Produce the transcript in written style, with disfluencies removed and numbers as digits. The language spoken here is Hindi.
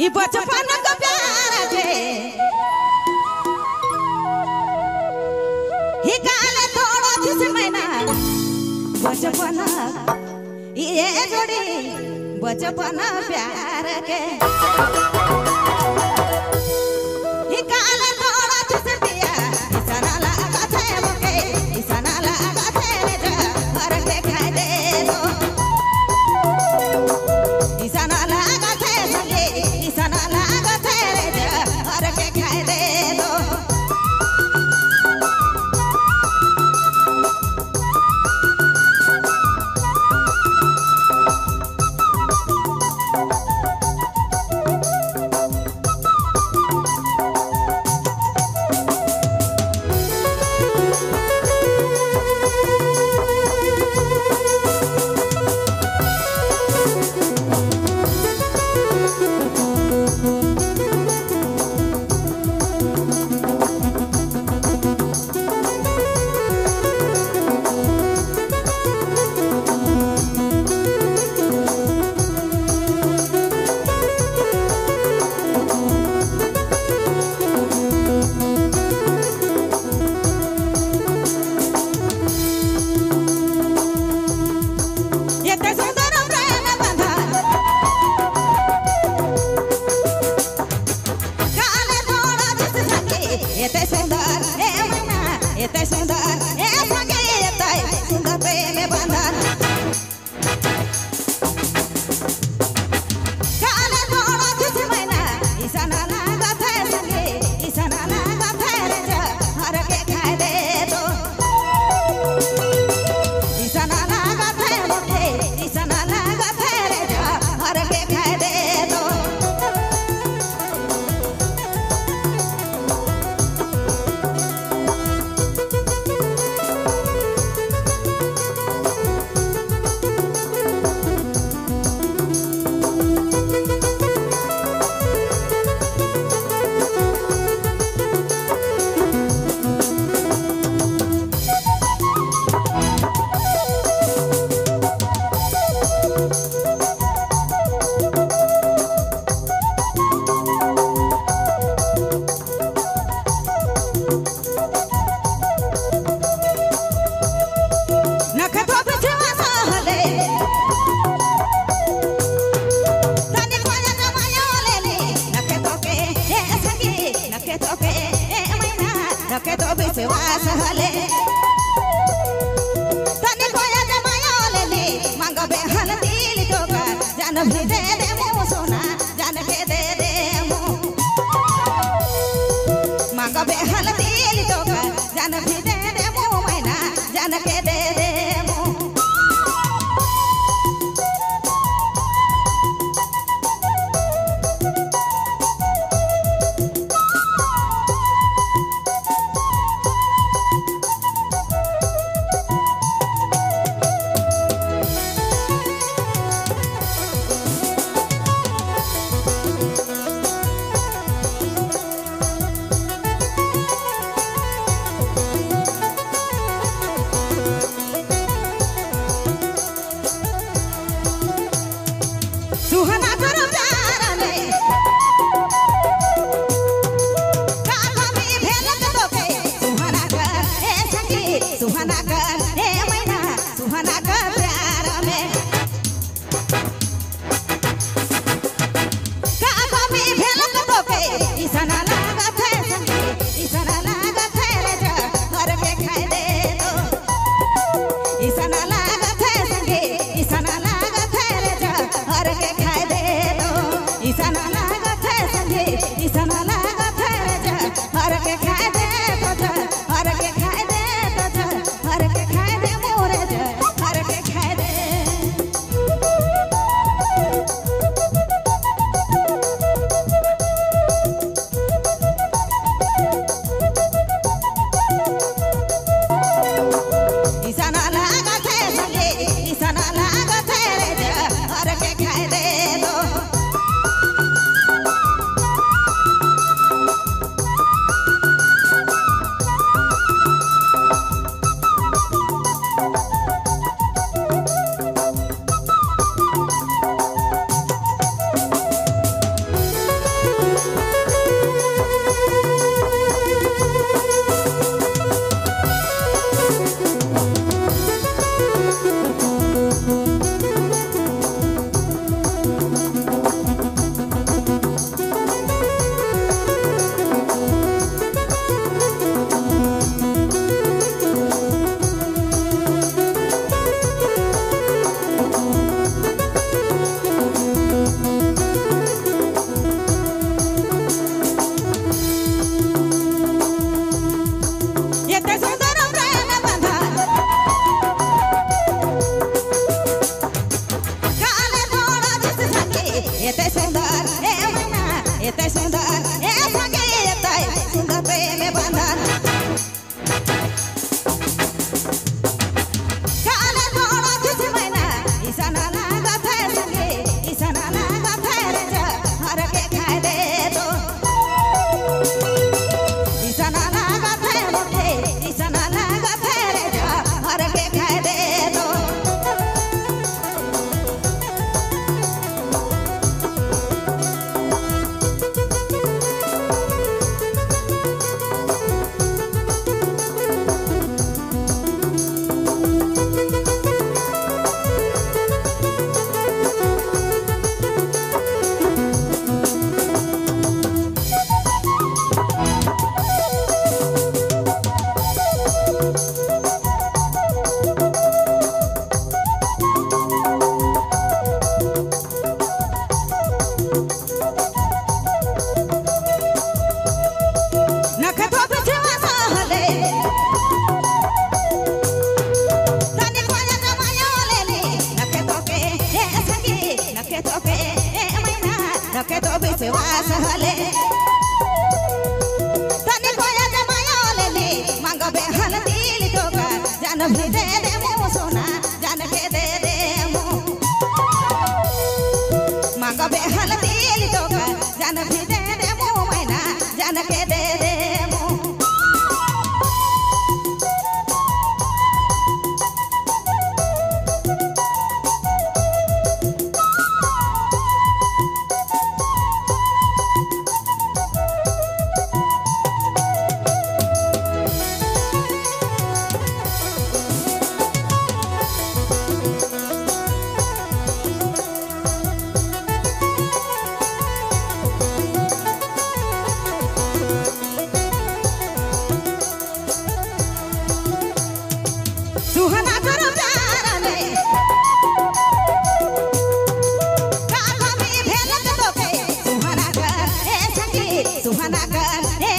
ये बचपन का प्यार के ही काले थोड़ा जिस महीना बचपन ये जोड़ी बचपन प्यार के ही काले थोड़ा जिस दिया इसना लगा थे मुके इसना लगा थे रे हर के खाए दे दो इसना लगा थे संगे इसना लगा थे रे हर के खाए दे दो Este sundar, esa que está, sundar me bandar. Kala thoda jis maina, isana laga the sange, isana laga the reja, har ke khai de do. Isana laga the mukhe, isana laga the reja, har ke khai de do. के तो विश्वास हले तने कोया जमाया ले मांगो बेहल दिल तो का जान भी दे दे मो सोना जान के दे दे मो मांगो बेहल दिल तो का जान भी दे दे मो मैना जान के दे दे मो उपवास हले तने कोया जमायोले ने मांगबे हल्दी लिटोका जान भी दे दे मो सोना जान के दे दे मो मांगबे हल्दी लिटोका जान भी दे दे मो मैना जान के दे दे मो सुहाना करो प्यार में काका में भेलत तोके सुहाना कर ए संगी सुहाना कर ए